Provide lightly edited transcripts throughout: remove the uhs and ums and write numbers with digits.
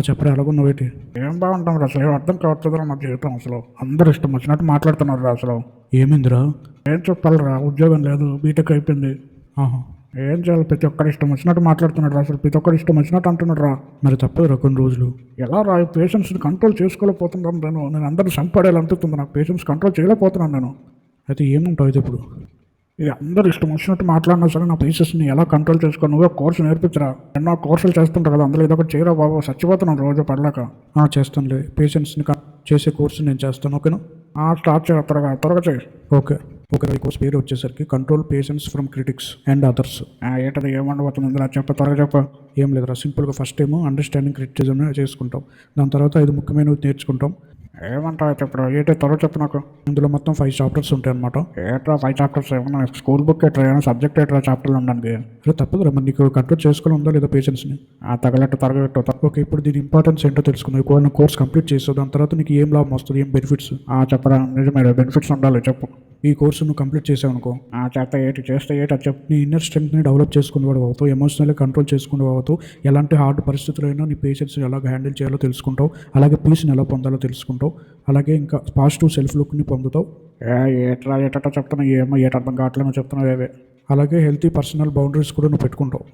చెప్పరా ఎలాగున్నావేటి? ఏం బాగుంటాం రా, అసలు ఏం అర్థం కావట్లేదురా నా జీవితం. అసలు అందరూ ఇష్టం వచ్చినట్టు మాట్లాడుతున్నారు రా. అసలు ఏమైందిరా? ఏం చెప్పాలిరా, ఉద్యోగం లేదు, బీటెక్ అయిపోయింది. ఆహా, ఏం చేయాలి? ప్రతి ఒక్కరు ఇష్టం వచ్చినట్టు మాట్లాడుతున్నాడు రా. అసలు ప్రతి ఒక్కరు ఇష్టం వచ్చినట్టు అంటున్నాడు రా. మరి తప్పదురా కొన్ని రోజులు. ఎలా రా, ఈ పేషెన్స్ని కంట్రోల్ చేసుకోలేకపోతున్నాను నేను అందరిని చంపడేయాలనిపిస్తుంది నాకు. పేషెన్స్ కంట్రోల్ చేయలేకపోతున్నాను నేను. అయితే ఏముంటావు అయితే ఇప్పుడు? ఇది అందరూ ఇష్టం వచ్చినట్టు మాట్లాడినా సరే నా పేషెన్స్ని ఎలా కంట్రోల్ చేసుకో, నువ్వే కోర్సు నేర్పించరా. ఎన్నో కోర్సులు చేస్తుంటారు కదా, అందులో ఇదొకటి చేయరా బాబు, చచ్చిపోతున్నాను రోజు పడలేక. చేస్తానులే, పేషెన్స్ని చేసే కోర్సు నేను చేస్తాను, ఓకేనా? స్టార్ట్ చేయ, త్వరగా త్వరగా చేయి. Okay okay. ఈ కోర్స్ పేరు వచ్చేసరికి control patience from critics and others. ఏంటది, ఏమండబోతుంది ఇందులో? చెప్ప, త్వరగా చెప్ప. ఏం లేదురా, సింపుల్గా ఫస్ట్ ఏమో అండర్స్టాండింగ్ క్రిటిసిజం చేసుకుంటాం. దాని తర్వాత 5 ముఖ్యమైనవి నేర్చుకుంటాం. ఏమంటావు చెప్పు, ఏంటో త్వరగా చెప్పు నాకు. ఇందులో మొత్తం 5 చాప్టర్స్ ఉంటాయి అనమాట. ఏట్రా 5 చాప్టర్స్? ఏమన్నా స్కూల్ బుక్ ఎట్రా, ఏమైనా సబ్జెక్ట్ ఎట్రా చాప్టర్లు ఉండడానికి? తప్పదు మరి నీకు కంట్రోల్ చేసుకుని ఉందా లేదా పేషెన్స్ని? తగలట్టు త్వరగా పెట్టు. ఓకే, ఇప్పుడు దీని ఇంపార్టెన్స్ ఏంటో తెలుసుకుందాం. ఇప్పుడు కోర్స్ కంప్లీట్ చేస్తావు, దాని తర్వాత నీకు ఏం లాభం వస్తుంది, ఏం బెనిఫిట్స్? చెప్పరా, నిజమే బెనిఫిట్స్ ఉండాలి, చెప్పు. ఈ కోర్సు నువ్వు కంప్లీట్ చేసావు అనుకో, చేస్తే అది చెప్పు. నీ ఇన్నర్ స్ట్రెంగ్త్ని డెవలప్ చేసుకునేవాడు అవుతావు, ఎమోషనల్గా కంట్రోల్ చేసుకునేవాడు అవుతావు. ఎలాంటి హార్డ్ పరిస్థితులైనా నీ పేషెన్స్ని ఎలా హ్యాండిల్ చేయాలో తెలుసుకుంటావు. అలాగే పీస్ని ఎలా పొందాలో తెలుసుకుంటావు. అలాగే ఇంకా పాజిటివ్ సెల్ఫ్ లుక్ని పొందుతావు. ఏటా చెప్తున్నావు, ఏమో ఏట అర్థం కావట్లేమో చెప్తున్నావు ఏవే. అలాగే హెల్తీ పర్సనల్ బౌండరీస్ కూడా నువ్వు పెట్టుకుంటావు.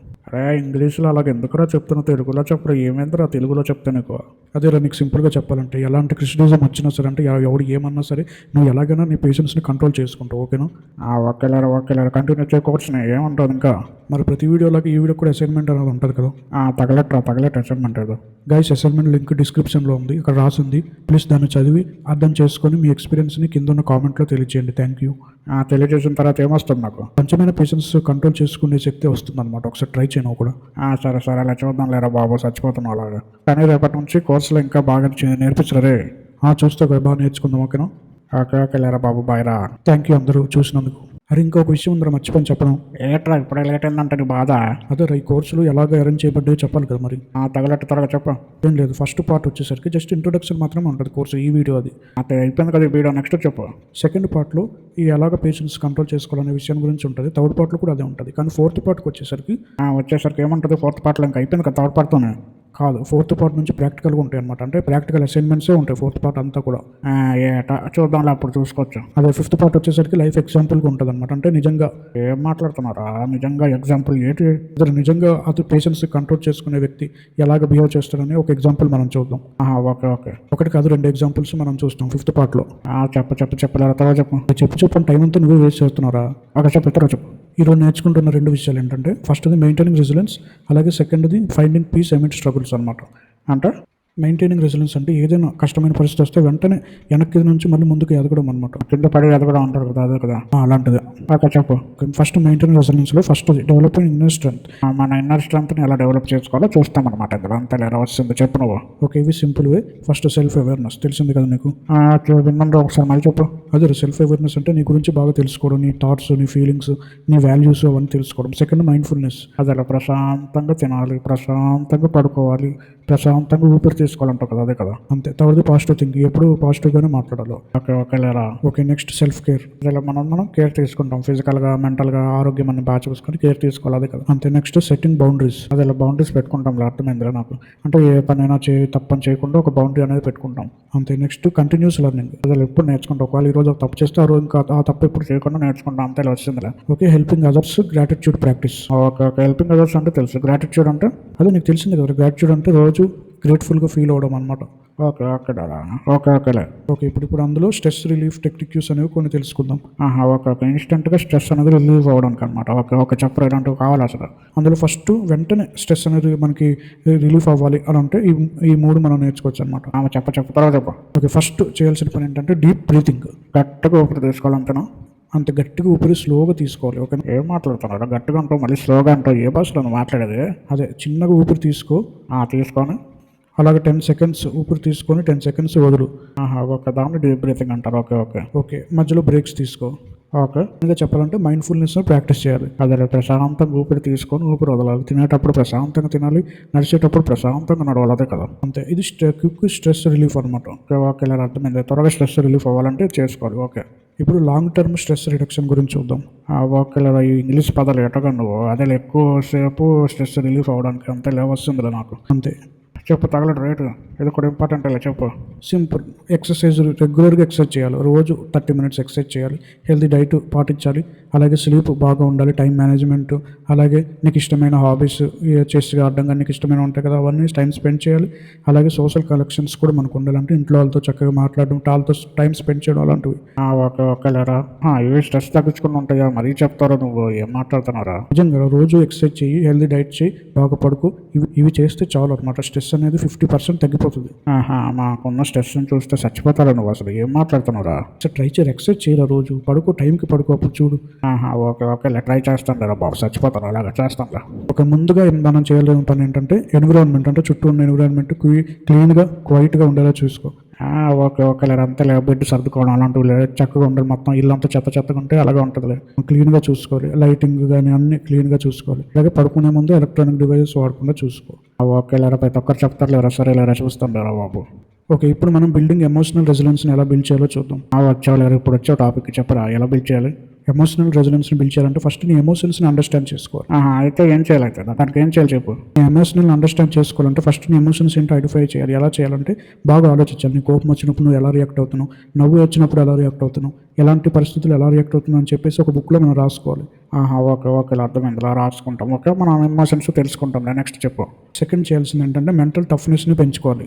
ఇంగ్లీష్లో అలాగే ఎందుకురా చెప్తున్నావు, తెలుగులో చెప్పరా. ఏమైందిరా తెలుగులో చెప్తే నీకు? అదేరా, నీకు సింపుల్గా చెప్పాలంటే ఎలాంటి క్రిటిసిజం వచ్చినా సరే, అంటే ఎవడు ఏమన్నా సరే, నువ్వు ఎలాగైనా నీ పేషెన్స్ని కంట్రోల్ చేసుకుంటావు, ఓకేనా? ఓకేలేరా కంటిన్యూ చేయకోవచ్చునే, ఏముంటుంది ఇంకా. మరి ప్రతి వీడియోలోకి ఈ వీడియో కూడా అసైన్మెంట్ అనేది ఉంటుంది కదా. తగలెట్ అసైన్మెంట్ ఏదో. గైస్, అసైన్మెంట్ లింక్ డిస్క్రిప్షన్లో ఉంది, ఇక్కడ రాసింది. ప్లీజ్ దాన్ని చదివి అర్థం చేసుకొని మీ ఎక్స్పీరియన్స్ని కింద ఉన్న కామెంట్లో తెలియజేయండి. Thank you. తెలియజేసిన తర్వాత ఏమొస్తుంది నాకు? కొంచెమైనా పేషెన్స్ కంట్రోల్ చేసుకునే శక్తి వస్తుంది అనమాట. ఒకసారి ట్రై చేయను కూడా. సరే అలా చూద్దాం లేరా బాబు, చచ్చిపోతున్నావు అలాగా. కానీ రేపటి నుంచి కోర్సులో ఇంకా బాగా నేర్పించరే. చూస్తే బాగా నేర్చుకుందాం, ఓకేనా? ఓకే లేరా బాబు, బాయ్ రా. థ్యాంక్ యూ అందరూ చూసినందుకు. అరే, ఇంకొక విషయం ఉందరా, మర్చిపోయి చెప్పడం. ఏట్రా ఇప్పుడే లేట్ అయిందంటే నీ బాధ? అదే ఈ కోర్సులు ఎలాగ అరేంజ్ చేయబడ్డాయో చెప్పాలి కదా మరి. తగలట్టు త్వరగా చెప్ప. ఏం లేదు, ఫస్ట్ పార్ట్ వచ్చేసరికి జస్ట్ ఇంట్రొడక్షన్ మాత్రమే ఉంటుంది కోర్సు, ఈ వీడియో అది. అయిపోయింది కదా ఈ వీడియో, నెక్స్ట్ చెప్పు. సెకండ్ పార్ట్లో ఈ ఎలాగ పేషెన్స్ కంట్రోల్ చేసుకోవాలనే విషయం గురించి ఉంటుంది. థర్డ్ పార్ట్లో కూడా అదే ఉంటుంది. కానీ ఫోర్త్ పార్ట్కి వచ్చేసరికి ఏముంటుంది ఫోర్త్ పార్ట్లో? ఇంకా అయిపోయింది కదా థర్డ్ పార్ట్తోనే. కాదు, ఫోర్త్ పార్ట్ నుంచి ప్రాక్టికల్గా ఉంటాయి అనమాట. అంటే ప్రాక్టికల్ అసైన్మెంట్సే ఉంటాయి ఫోర్త్ పార్ట్ అంతా కూడా. చూద్దాంలే, అప్పుడు చూసుకోవచ్చు. అదే ఫిఫ్త్ పార్ట్ వచ్చేసరికి లైఫ్ ఎగ్జాంపుల్గా ఉంటుంది అనమాట. అంటే నిజంగా ఏం మాట్లాడుతున్నారా, నిజంగా ఎగ్జాంపుల్ ఏంటి? నిజంగా అది పేషెన్స్ కంట్రోల్ చేసుకునే వ్యక్తి ఎలాగ బిహేవ్ చేస్తాడని ఒక ఎగ్జాంపుల్ మనం చూద్దాం. ఓకే. ఒకటి కాదు, 2 ఎగ్జాంపుల్స్ మనం చూస్తాం ఫిఫ్త్ పార్ట్లో. చెప్పలేరా, తర్వాత చెప్పు టైం అంతా నువ్వే వేస్ట్ చేస్తున్నారా? చెప్పు. ఈరోజు నేర్చుకుంటున్న 2 విషయాలు ఏంటంటే, ఫస్ట్ది మెయింటైనింగ్ రెసిలెన్స్, అలాగే సెకండ్ది ఫైండింగ్ పీస్ అమిడ్ స్ట్రగుల్స్ అనమాట. అంటే మెయింటైనింగ్ రెసిలెన్స్ అంటే ఏదైనా కష్టమైన పరిస్థితి వస్తే వెంటనే వెనక్కి నుంచి మళ్ళీ ముందుకు ఎదగడం అనమాట. కింద పడి ఎదగడం అంటారు కదా, అదే కదా, అలాంటిది. చెప్పు. ఫస్ట్ మెయింటైనింగ్ రెసిలెన్స్లో ఫస్ట్ డెవలపింగ్ ఇన్నర్ స్ట్రెంత్. మన ఇన్నర్ స్ట్రెంత్ని ఎలా డెవలప్ చేసుకోవాలో చూస్తాం అనమాట. ఇందులో అంతా ఎలా వస్తుంది చెప్పు నువ్వు. ఓకే, ఇవి simple way. First self awareness, తెలిసింది కదా నీకు? విన్నాను, ఒకసారి మళ్ళీ చెప్పు. అదే సెల్ఫ్ అవేర్నెస్ అంటే నీ గురించి బాగా తెలుసుకోవడం, నీ థాట్స్, నీ ఫీలింగ్స్, నీ వాల్యూస్ అవన్నీ తెలుసుకోవడం. సెకండ్ మైండ్ఫుల్నెస్, అదే ప్రశాంతంగా తినాలి, ప్రశాంతంగా పడుకోవాలి, ప్రశాంతంగా ఊపిరి తీసుకోవాలంటావు కదా, అదే కదా, అంతే. థర్డ్ పాజిటివ్ థింకింగ్, ఎప్పుడు పాజిటివ్గానే మాట్లాడాలి. ఓకేలేరా. Okay, next self care. అదే మనం కేర్ తీసుకుంటాం, ఫిజికల్గా మెంటల్గా ఆరోగ్యం అన్ని బాగా చూసుకొని కేర్ తీసుకోవాలి, అదే కదా, అంతే. Next setting boundaries. అదే బౌండరీస్ పెట్టుకుంటాం, అర్థమైందిరా నాకు. అంటే ఏ పనైనా తప్పని చేయకుండా ఒక బౌండరీ అనేది పెట్టుకుంటాం, అంతే. Next continuous learning. అసలు ఎప్పుడు నేర్చుకుంటాం. ఒకవేళ ఈ రోజు తప్పు చేస్తే ఆ రోజు ఇంకా ఆ తప్పు ఎప్పుడు చేయకుండా నేర్చుకుంటాం, అంతే వచ్చిందిలే. Okay, helping others, gratitude practice. Okay, helping others అంటే తెలుసు. గ్రాటిట్యూడ్ అంటే అదే నీకు తెలిసింది కదా. గ్రాటిట్యూడ్ అంటే రోజు గ్రేట్ఫుల్గా ఫీల్ అవ్వడం అనమాట. ఓకే, ఇప్పుడు అందులో స్ట్రెస్ రిలీఫ్ టెక్నిక్స్ అనేవి కొన్ని తెలుసుకుందాం. ఓకే. ఇన్స్టెంట్గా స్ట్రెస్ అనేది రిలీవ్ అవ్వడానికి అనమాట. ఓకే చెప్పరు, ఇలాంటివి కావాలి అసలు. అందులో ఫస్ట్ వెంటనే స్ట్రెస్ అనేది మనకి రిలీఫ్ అవ్వాలి అని అంటే ఈ 3 మనం నేర్చుకోవచ్చు అనమాట. చెప్పు. ఓకే, ఫస్ట్ చేయాల్సిన పని ఏంటంటే డీప్ బ్రీతింగ్. గట్టిగా ఊపిరి తీసుకోవాలంతేనా? అంత గట్టిగా ఊపిరి స్లోగా తీసుకోవాలి. ఓకే, ఏం మాట్లాడుతున్నాడు? గట్టిగా అంటావు మళ్ళీ స్లోగా అంటావు, ఏ భాషలో మాట్లాడేది? అదే చిన్నగా ఊపిరి తీసుకొని అలాగే 10 సెకండ్స్ ఊపిరి తీసుకొని 10 సెకండ్స్ వదులు. ఓకే, దాన్ని డీప్ బ్రీతింగ్ అంటారు. ఓకే, మధ్యలో బ్రేక్స్ తీసుకో. ఓకే, ఇంకా చెప్పాలంటే మైండ్ఫుల్నెస్ ప్రాక్టీస్ చేయాలి. అదే ప్రశాంతంగా ఊపిరి తీసుకొని ఊపిరి వదలాలి. తినేటప్పుడు ప్రశాంతంగా తినాలి, నడిచేటప్పుడు ప్రశాంతంగా నడవాలి, అదే కదా, అంతే. ఇది క్విక్ స్ట్రెస్ రిలీఫ్ అనమాట. ఓకే, ఇలా అర్థమైంది. త్వరగా స్ట్రెస్ రిలీఫ్ అవ్వాలంటే చేసుకోవాలి. ఓకే, ఇప్పుడు లాంగ్ టర్మ్ స్ట్రెస్ రిడక్షన్ గురించి చూద్దాం. ఓకే, ఈ ఇంగ్లీష్ పదాలు ఎట్టగా నువ్వు అదే ఎక్కువసేపు స్ట్రెస్ రిలీఫ్ అవ్వడానికి అంతే వస్తుందిలే నాకు, అంతే. చెప్పు తగలడు రేటు ఇది కూడా ఇంపార్టెంట్ ఇలా చెప్పు. సింపుల్ ఎక్సర్సైజ్ రెగ్యులర్గా ఎక్సర్సైజ్ చేయాలి, రోజు 30 మినిట్స్ ఎక్సర్సైజ్ చేయాలి, హెల్తీ డైట్ పాటించాలి, అలాగే స్లీప్ బాగా ఉండాలి, టైం మేనేజ్మెంట్, అలాగే నీకు ఇష్టమైన హాబీస్ చెస్ ఆడడం కానీ నీకు ఇష్టమైన ఉంటాయి కదా అవన్నీ టైం స్పెండ్ చేయాలి. అలాగే సోషల్ కలెక్షన్స్ కూడా మనకు ఉండాలంటే ఇంట్లో వాళ్ళతో చక్కగా మాట్లాడడం, వాళ్ళతో టైం స్పెండ్ చేయడం అలాంటివి. ఓకే ఓకేలేరా, ఇవి స్ట్రెస్ తగ్గించుకుని ఉంటాయా మరీ చెప్తారా నువ్వు, ఏం మాట్లాడుతున్నారా? నిజంగా రోజు ఎక్సర్సైజ్ చేయి, హెల్తీ డైట్ చేయి, బాగా పడుకో, ఇవి చేస్తే చాలు అనమాట. స్ట్రెస్ అనేది 50% తగ్గిపోతుంది. మాకున్న స్ట్రెస్ చూస్తే చచ్చిపోతారా నువ్వు, అసలు ఏం మాట్లాడుతున్నారా? ట్రై చేయాలి, ఎక్సర్సైజ్ చేయరా, రోజు పడుకో, టైంకి పడుకో, అప్పుడు చూడు. ఓకే ఓకే ట్రై చేస్తాను రా బాబు, చచ్చిపోతాను అలాగా చేస్తాను. ఒక ముందుగా మనం చేయలేని పని ఏంటంటే ఎన్విరాన్మెంట్, అంటే చుట్టూ ఉన్న ఎన్విరాన్మెంట్ క్లీన్గా క్వైట్గా ఉండేలా చూసుకో. ఓకే ఓకేలేరు, అంతేలే బెడ్ సర్దుకోవడం అలాంటివి లేదు, చక్కగా ఉండాలి, మొత్తం ఇల్లంతా చెత్తగా ఉంటే అలాగే ఉంటుంది. క్లీన్గా చూసుకోవాలి, లైటింగ్ కానీ అన్ని క్లీన్గా చూసుకోవాలి. అలాగే పడుకునే ముందు ఎలక్ట్రానిక్ డివైజెస్ వాడకుండా చూసుకో. ఓకేలేరా, ప్రతి ఒక్కరు చెప్తారు లేరా, సరేలేరా చూస్తాను లేరా బాబు. ఓకే, ఇప్పుడు మనం బిల్డింగ్ ఎమోషనల్ రెసిలెన్స్ని ఎలా బిల్డ్ చేయాలో చూద్దాం. వచ్చావులేరు, ఇప్పుడు వచ్చే టాపిక్ చెప్పరా ఎలా బిల్డ్ చేయాలి? ఎమోషనల్ రెసిలెన్స్ని బిల్డ్ చేయాలంటే ఫస్ట్ నీ ఎమోషన్స్ని అండర్స్టాండ్ చేసుకోవాలి. అయితే ఏం చేయాలి, అయితే దానికి ఏం చేయాలి చెప్పు. నీ ఎమోషనల్ అండర్స్టాండ్ చేసుకోవాలంటే ఫస్ట్ నీ ఎమోషన్స్ ఏంటో ఐడెంటిఫై చేయాలి. ఎలా చేయాలంటే బాగా ఆలోచించాలి. నీ కోపం వచ్చినప్పుడు నువ్వు ఎలా రియాక్ట్ అవుతున్నావు, నవ్వు వచ్చినప్పుడు ఎలా రియాక్ట్ అవుతున్నావు, ఎలాంటి పరిస్థితులు ఎలా రియాక్ట్ అవుతున్నావు అని చెప్పేసి ఒక బుక్లో మనం రాసుకోవాలి. ఓకే ఓకే అర్థమైంది, ఇలా రాసుకుంటాం. ఓకే, మనం ఎమోషన్స్ తెలుసుకుంటాం. నెక్స్ట్ చెప్పు. సెకండ్ చేయాల్సింది ఏంటంటే మెంటల్ టఫ్నెస్ని పెంచుకోవాలి.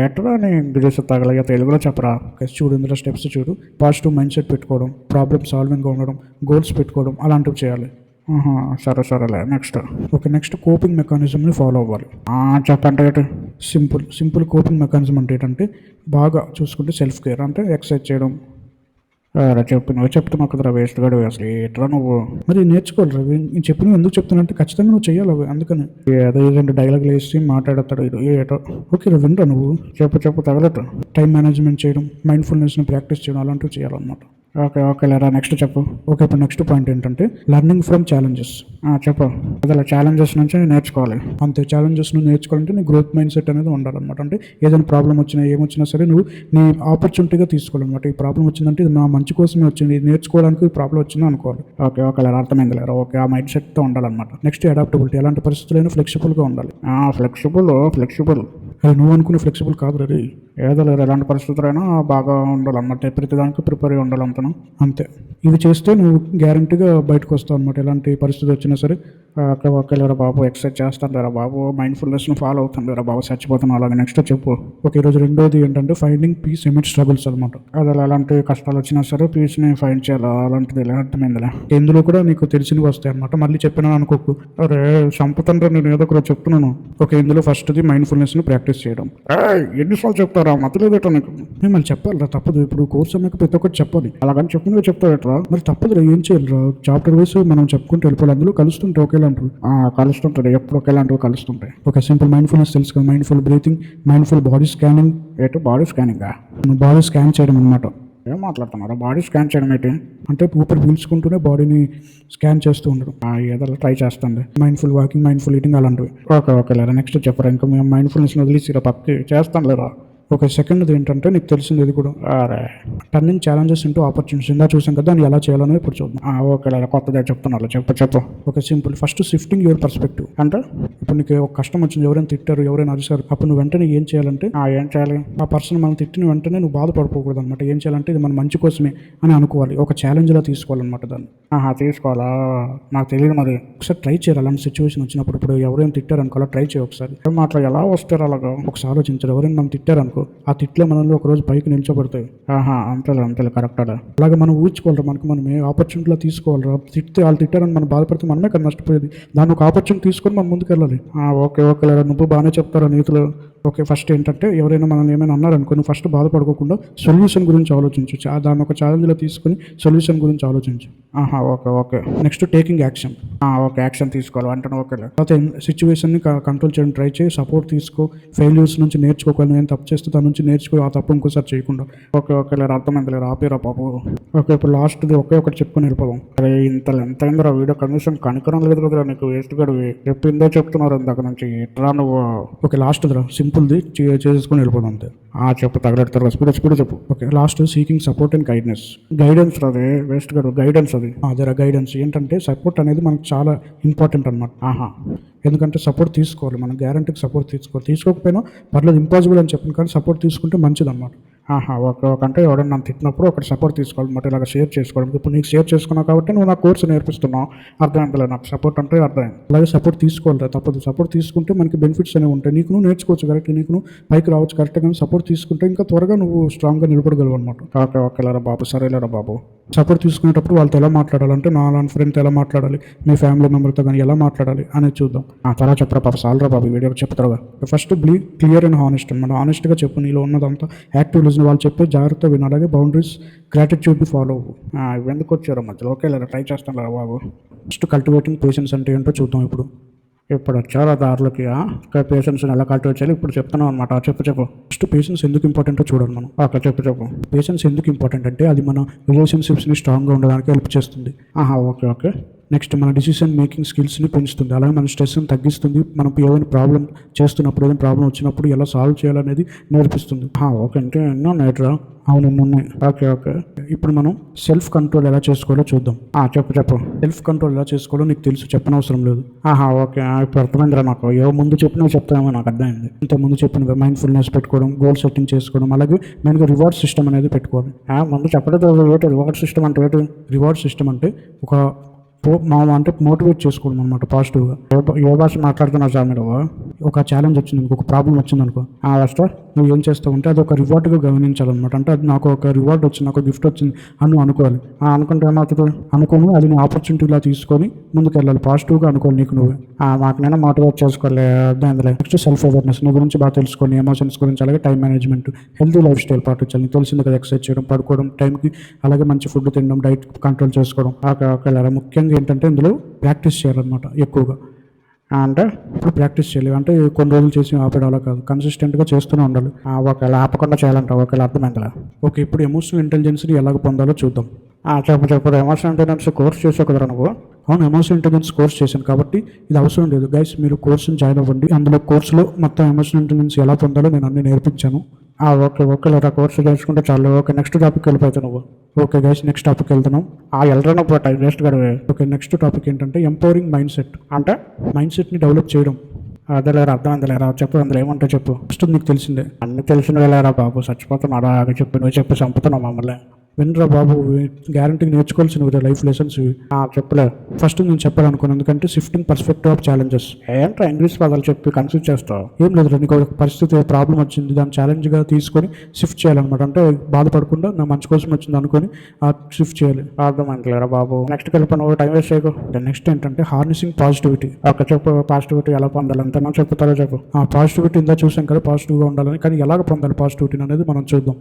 ఎట్లా నీ ఇంగ్లీష్ తగలగా తెలుగులో చెప్పరా. చూడు, ఇందులో స్టెప్స్ చూడు. పాజిటివ్ మైండ్ సెట్ పెట్టుకోవడం, ప్రాబ్లమ్ సాల్వింగ్గా ఉండడం, గోల్స్ పెట్టుకోవడం అలాంటివి చేయాలి. సరేలే నెక్స్ట్. ఓకే, నెక్స్ట్ కోపింగ్ మెకానిజంని ఫాలో అవ్వాలి. చెప్పండి. సింపుల్ కోపింగ్ మెకానిజం అంటే ఏంటంటే బాగా చూసుకుంటే సెల్ఫ్ కేర్, అంటే ఎక్సర్సైజ్ చేయడం. నువ్వు చెప్తున్నావు కదరా వేస్ట్ గడు, అసలు ఎట్లా నువ్వు మరి నేర్చుకోవాలి రవి. నేను చెప్పిన ఎందుకు చెప్తున్నా అంటే ఖచ్చితంగా నువ్వు చేయాలి అవి, అందుకని ఏదో 2 డైలాగులు వేసి మాట్లాడతాడు ఏటో. ఓకే రా, వినరా నువ్వు, చెప్పు తగలట. టైం మేనేజ్మెంట్ చేయడం, మైండ్ఫుల్నెస్ని ప్రాక్టీస్ చేయడం అలాంటివి చేయాలన్నమాట. ఓకే లేరా, నెక్స్ట్ చెప్పు. ఓకే, ఇప్పుడు నెక్స్ట్ పాయింట్ ఏంటంటే లెర్నింగ్ ఫ్రమ్ ఛాలెంజెస్. చెప్పు. అసలు ఛాలెంజెస్ నుంచి నేర్చుకోవాలి. అంతే, ఛాలెంజెస్ నువ్వు నేర్చుకోవాలంటే నీ గ్రోత్ మైండ్ సెట్ అనేది ఉండాలన్నమాట. అంటే ఏదైనా ప్రాబ్లం వచ్చినా ఏమొచ్చినా సరే నువ్వు నీ ఆపర్చునిటీగా తీసుకోవాలన్నమాట. ఈ ప్రాబ్లం వచ్చిందంటే ఇది నా మంచి కోసమే వచ్చింది, ఇది నేర్చుకోవడానికి ఈ ప్రాబ్లం వచ్చింది అనుకోవాలి. ఓకే లేరా, అర్థమైంది లేరా. ఓకే, ఆ మైండ్ సెట్తో ఉండాలన్నమాట. నెక్స్ట్ అడాప్టబిలిటీ, ఎలాంటి పరిస్థితులైనా ఫ్లెక్సిబుల్గా ఉండాలి. ఫ్లెక్సిబుల్ అది నువ్వు అనుకునే ఫ్లెక్సిబుల్ కాదు రే, ఏదో లేదు ఎలాంటి పరిస్థితులైనా బాగా ఉండాలన్నమాట. ప్రతిదానికి ప్రిపేర్ అయ్యి ఉండాలంటున్నావు అంతే. ఇవి చేస్తే నువ్వు గ్యారంటీగా బయటకు వస్తావు అనమాట, ఎలాంటి పరిస్థితి వచ్చినా సరే. ఓకే లేరా బాబు, ఎక్సర్సైజ్ చేస్తాను లేరా బాబు, మైండ్ఫుల్నెస్ని ఫాలో అవుతాను లేరా బాబు, చచ్చిపోతాను అలాగే. నెక్స్ట్ చెప్పు. ఓకే, ఈరోజు రెండోది ఏంటంటే ఫైండింగ్ పీస్ ఎమిడ్ స్ట్రగుల్స్ అనమాట. అది ఎలాంటి కష్టాలు వచ్చినా సరే పీస్ని ఫైండ్ చేయాలి, అలాంటిది అర్థమైందిలే. ఇందులో కూడా నీకు తెలిసినవి వస్తాయి అనమాట. మళ్ళీ చెప్పినా అనుకోకు, అరే చంపుతుంటే నేను ఏదో ఒకటి చెప్తున్నాను. ఓకే, ఇందులో ఫస్ట్ది మైండ్ఫుల్నెస్ని ప్రాక్టీస్ చేయడం. ఎన్నిసార్లు చెప్తారా, మతలేదేటో నీకు. మళ్ళీ చెప్పాలిరా, తప్పదు. ఇప్పుడు కోర్స్ అన్నాక ప్రతి ఒక్కటి చెప్పాలి, అలాగని చెప్పింది చెప్తావేట్రా, మరి తప్పదురా, ఏం చేయాలిరా. చాప్టర్ వైస్ మనం చెప్పుకుంటూ వెళ్ళిపోవాలి, అందులో కలుస్తుంటే ఒకేలాంటివి కలుస్తుంటాయి, ఎప్పుడు ఒకేలాంటివి కలుస్తుంటాయి. ఒక సింపుల్ మైండ్ఫుల్నెస్ తెలుసు కదా, mindful breathing, mindful body scanning. Body స్కానింగా? బాడీ స్కాన్ చేయడం అనమాట. ఏం మాట్లాడుతున్నారా, బాడీ స్కాన్ చేయడం ఏంటి అంటే ఊపిరి పీల్చుకుంటూనే బాడీని స్కాన్ చేస్తూ ఉండడం. ఏదో ట్రై చేస్తుంది. మైండ్ఫుల్ వాకింగ్, మైండ్ఫుల్ ఈటింగ్ అలాంటివి. ఓకే లేరా, నెక్స్ట్ చెప్పరా. ఇంకా మేము మైండ్ఫుల్నెస్ని వదిలేసిరా పక్కకి చేస్తాను లేరా. ఒక సెకండ్ది ఏంటంటే నీకు తెలిసింది ఇది కూడా, టర్నింగ్ ఛాలెంజెస్ ఇంటూ ఆపర్చునిటీస్. ఇందా చూసాం కదా, దాన్ని ఎలా చేయాలని ఇప్పుడు చూద్దాం. ఓకే లేదా, కొత్తగా చెప్తున్నారు, చెప్పు. ఒక simple, first shifting your perspective. అంటే ఇప్పుడు నీకు ఒక కష్టం వచ్చింది, ఎవరైనా తిట్టారు, ఎవరైనా అరిశారు, అప్పుడు నువ్వు వెంటనే ఏం చేయాలంటే ఏం చేయాలి, ఆ పర్సన్ మనం తిట్టిన వెంటనే నువ్వు బాధపడిపోకూడదు అనమాట. ఏం చేయాలంటే ఇది మన మంచి కోసమే అని అనుకోవాలి, ఒక ఛాలెంజ్లా తీసుకోవాలన్నమాట దాన్ని. తీసుకోవాలా, నాకు తెలియదు మరి. ఒకసారి ట్రై చేయాలి అలాంటి సిచ్యువేషన్ వచ్చినప్పుడు. ఇప్పుడు ఎవరైనా తిట్టారు అనుకో, అలా ట్రై చేయ ఒకసారి. మాటలు ఎలా వస్తారు అలాగా ఒకసారి ఆలోచించారు. ఎవరైనా మనం తిట్టారనుకో, ఆ తిట్లే మనల్ని ఒకరోజు పైకి నిల్చోబడతాయి. అంతేలే కరెక్ట్. అలాగే మనం ఊహించుకోవాలి, మనమే ఆపర్చునిటీలో తీసుకోవాలి. తిట్టే వాళ్ళు తిట్టారని మనం బాధపడితే మనమే కదా నష్టపోయేది. దాన్ని ఒక ఆపర్చునిటీ తీసుకొని మనం ముందుకు వెళ్ళాలి. ఓకే లేదా, నువ్వు బాగానే చెప్తారా నీతులు. ఓకే, ఫస్ట్ ఏంటంటే ఎవరైనా మనల్ని ఏమైనా అన్నారనుకో, నువ్వు ఫస్ట్ బాధపడకుండా సొల్యూషన్ గురించి ఆలోచించు. దాన్ని ఒక ఛాలెంజ్లో తీసుకుని సొల్యూషన్ గురించి ఆలోచించు. Okay. Next taking action. Okay, action తీసుకోవాలి అంటే ఓకే. తర్వాత సిచ్యువేషన్ని కంట్రోల్ చేయడం ట్రై చేయి, సపోర్ట్ తీసుకో, ఫెయిల్యూర్స్ నుంచి నేర్చుకోవాలి. నేను తప్పు చేస్తే దాని నుంచి నేర్చుకో, ఆ తప్పు ఇంకోసారి చేయకుండా. ఓకే లేరు, అర్థమైంది లేరు, ఆపేరా పాపు. ఓకే, ఇప్పుడు లాస్ట్ది ఒకటి చెప్పుకొని వెళ్ళిపోదాం. అరే ఎంత అయిందిరా వీడియో, కనీసం కనికరం లేదు కదరా నీకు, వేస్ట్ గడివి చెప్పిందో చెప్తున్నారు ఇందాక నుంచి, ఇట్లా నువ్వు. ఓకే, లాస్ట్దిరా, సింపుల్ సింపుల్ది చేసుకొని వెళ్ళిపోతుంది అంతే. చెప్పు తగలెడతారు స్పీడ్ చెప్పు. Okay, last seeking support and guidance అది వేస్ట్ గారు, గైడెన్స్ అది అదే గైడెన్స్. ఏంటంటే సపోర్ట్ అనేది మనకు చాలా ఇంపార్టెంట్ అనమాట. ఎందుకంటే సపోర్ట్ తీసుకోవాలి మనం, గ్యారంటీకి సపోర్ట్ తీసుకోకపోయినా పర్లేదు, ఇంపాసిబుల్ అని చెప్పిన కానీ సపోర్ట్ తీసుకుంటే మంచిది అనమాట. అంటే ఎవడన్నా నన్ను తిట్టినప్పుడు ఒకటి సపోర్ట్ తీసుకోవాలి మాట, ఇలాగ షేర్ చేసుకోవడం. ఇప్పుడు నీకు షేర్ చేసుకున్నావు కాబట్టి నువ్వు నా కోర్సు నేర్పిస్తున్నావు, అర్థమైందిలే. నాకు సపోర్ట్ అంటే అర్థమైంది. అలాగే సపోర్ట్ తీసుకోవాలి తప్పదు. సపోర్ట్ తీసుకుంటే మనకి బెనిఫిట్స్ అనేవి ఉంటాయి. నీకు నువ్వు నేర్చుకోవచ్చు కరెక్ట్, నీకు నువ్వు పైకి రావచ్చు కరెక్ట్, కానీ సపోర్ట్ తీసుకుంటే ఇంకా త్వరగా నువ్వు స్ట్రాంగ్గా నిలబడగలవు అనమాట. ఓకేలేరా బాబు, సరేలేరా బాబు. సపోర్ట్ తీసుకునేటప్పుడు వాళ్ళతో ఎలా మాట్లాడాలంటే, నా ఫ్రెండ్తో ఎలా మాట్లాడాలి, మీ ఫ్యామిలీ మెంబర్తో కానీ ఎలా మాట్లాడాలి అనేది చూద్దాం. చాలా చెప్పరా బాబు, సాలరా బాబు, వీడియో చెప్తారుగా. First be clear and honest అనమాట. హానెస్ట్గా చెప్పు నీలో ఉన్నదంతా, యాక్టివ్ లిజన్, వాళ్ళు చెప్పే జాగ్రత్త విను. అలాగే బౌండరీస్, గ్రాటిట్యూడ్ ఫాలో అవ్వు. ఎందుకు వచ్చారో మధ్యలో. ఓకేలేరా, ట్రై చేస్తాను రా బాబు. ఫస్ట్ కల్టివేటింగ్ పేషెన్స్ అంటే ఏంటో చూద్దాం. ఇప్పుడు వచ్చారు ఆ దారిలోకి. పేషెన్స్ని ఎలా కల్టివేట్ చేయాలి ఇప్పుడు చెప్తున్నాం అనమాట. చెప్పు. ఫస్ట్ పేషెన్స్ ఎందుకు ఇంపార్టెంటో చూడాలి మనం. చెప్పు. పేషెన్స్ ఎందుకు ఇంపార్టెంట్ అంటే అది మన రిలేషన్షిప్స్ని స్ట్రాంగ్గా ఉండడానికి హెల్ప్ చేస్తుంది. ఓకే. నెక్స్ట్ మన డిసిషన్ మేకింగ్ స్కిల్స్ని పెంచుతుంది. అలాగే మన స్ట్రెస్ని తగ్గిస్తుంది. మనం ఏదైనా ప్రాబ్లం చేస్తున్నప్పుడు, ఏదైనా ప్రాబ్లం వచ్చినప్పుడు ఎలా సాల్వ్ చేయాలనేది నేర్పిస్తుంది. ఓకే, అంటే ఎన్నో నేర్రా. అవును ఉన్నాయి. ఓకే. ఇప్పుడు మనం సెల్ఫ్ కంట్రోల్ ఎలా చేసుకోవాలో చూద్దాం. చెప్పు. సెల్ఫ్ కంట్రోల్ ఎలా చేసుకోవాలో నీకు తెలుసు, చెప్పనవసరం లేదు. ఓకే, ఇప్పుడు అర్థమైందిరా నాకు. ముందు చెప్పినవి చెప్తామో నాకు అర్థమైంది. ఇంత ముందు చెప్పిన మైండ్ఫుల్నెస్ పెట్టుకోవడం, గోల్ సెట్టింగ్ చేసుకోవడం, అలాగే మెయిన్గా రివార్డ్ సిస్టమ్ అనేది పెట్టుకోవాలి. ముందు చెప్పలేదు ఏంటి రివార్డ్ సిస్టమ్ అంటే. రివార్డ్ సిస్టమ్ అంటే ఒక అంటే మోటివేట్ చేసుకోవడం అనమాట పాజిటివ్గా. ఏ భాష మాట్లాడుతున్నా సార్ మీరు, ఒక ఛాలెంజ్ వచ్చింది అనుకో, ఒక ప్రాబ్లం వచ్చింది అనుకో, వస్తా నువ్వు ఏం చేస్తావు అంటే అది ఒక రివార్డ్గా గమనించాలన్నమాట. అంటే అది నాకు ఒక రివార్డ్ వచ్చింది, నాకు గిఫ్ట్ వచ్చింది అని నువ్వు అనుకోవాలి. అనుకుంటే ఏమవుతుంది, అనుకోని అది నీ ఆపర్చునిటీలా తీసుకొని ముందుకు వెళ్ళాలి. పాజిటివ్గా అనుకోవాలి నీకు నువ్వే. మాకు నేను మోటివేట్ చేసుకోవాలి, అర్థమైందిలే. నెక్స్ట్ సెల్ఫ్ అవేర్నెస్, నీ గురించి బాగా తెలుసుకొని, ఎమోషన్స్ గురించి, అలాగే time management, healthy life style పాటించాలి. నీకు తెలిసింది కదా, ఎక్సర్సైజ్ చేయడం, పడుకోవడం టైంకి, అలాగే మంచి ఫుడ్ తినడం, డైట్ కంట్రోల్ చేసుకోవడం. ఓకే. ముఖ్యంగా ఏంటంటే ఇందులో ప్రాక్టీస్ చేయాలన్నమాట ఎక్కువగా. అంటే ఇప్పుడు ప్రాక్టీస్ చేయాలి అంటే కొన్ని రోజులు చేసి ఆపేడాలో కాదు, కన్సిస్టెంట్గా చేస్తూనే ఉండాలి. ఒకవేళ ఆపకుండా చేయాలంట. ఒకవేళ అర్థమైందిలా. ఓకే, ఇప్పుడు ఎమోషనల్ ఇంటెలిజెన్స్ని ఎలాగ పొందాలో చూద్దాం. చెప్పు. ఎమోషనల్ ఇంటెలిజెన్స్ కోర్స్ చేసావు కదరా నువ్వు. అవును, ఎమోషనల్ ఇంటెలిజెన్స్ కోర్స్ చేశాను కాబట్టి ఇది అవసరం లేదు గైస్, మీరు కోర్సుని జాయిన్ అవ్వండి. అందులో కోర్సులో మొత్తం ఎమోషనల్ ఇంటెలిజెన్స్ ఎలా పొందాలో నేను అన్ని నేర్పించాను. ఓకే లేదా కోర్సు చేసుకుంటే చాలు. ఓకే, నెక్స్ట్ టాపిక్ వెళ్ళిపోతావు నువ్వు. ఓకే గైస్, నెక్స్ట్ టాపిక్ వెళ్తున్నాం. వెళ్ళడం టైం వేస్ట్ గడవే. ఓకే, నెక్స్ట్ టాపిక్ ఏంటంటే ఎంపవరింగ్ మైండ్ సెట్. అంటే మైండ్ సెట్ని డెవలప్ చేయడం. అదేలేరా, అర్థమైందిలేరా. చెప్పు, అందులో ఏమంటే చెప్పు. ఫస్ట్ నీకు తెలిసిందే, అన్ని తెలిసినవేలేరా బాబు, చచ్చిపోతున్నాడా చెప్పు. నువ్వు చెప్పి చంపుతున్నావు మమ్మల్ని. వినరా బాబు, గ్యారంటీకి నేర్చుకోవాల్సిన లైఫ్ లెసన్స్ ఇవి. చెప్పలే. ఫస్ట్ నేను చెప్పాలనుకున్నాను, ఎందుకంటే షిఫ్టింగ్ పర్స్పెక్టివ్ ఆఫ్ ఛాలెంజెస్. ఏంట్రా ఇంగ్లీష్ పదాలు చెప్పి కన్ఫ్యూజ్ చేస్తావు. ఏం లేదు, నీకు ఒక పరిస్థితి, ప్రాబ్లం వచ్చింది, దాన్ని ఛాలెంజ్గా తీసుకొని షిఫ్ట్ చేయాలన్నమాట. అంటే బాధపడకుండా నా మంచి కోసం వచ్చింది అనుకొని షిఫ్ట్ చేయాలి. అర్థమంటలేరా బాబు. నెక్స్ట్ వెళ్ళిపోయిన టైం వేస్ట్ చేయకు. నెక్స్ట్ ఏంటంటే హార్నెసింగ్ పాజిటివిటీ. చెప్పు, పాజిటివిటీ ఎలా పొందాలంటే మనం చెప్తారో చెప్పు. పాజిటివిటీ ఇందా చూసాం కదా, పాజిటివ్గా ఉండాలని, కానీ ఎలాగ పొందాలి పాజిటివిటీ అనేది మనం చూద్దాం.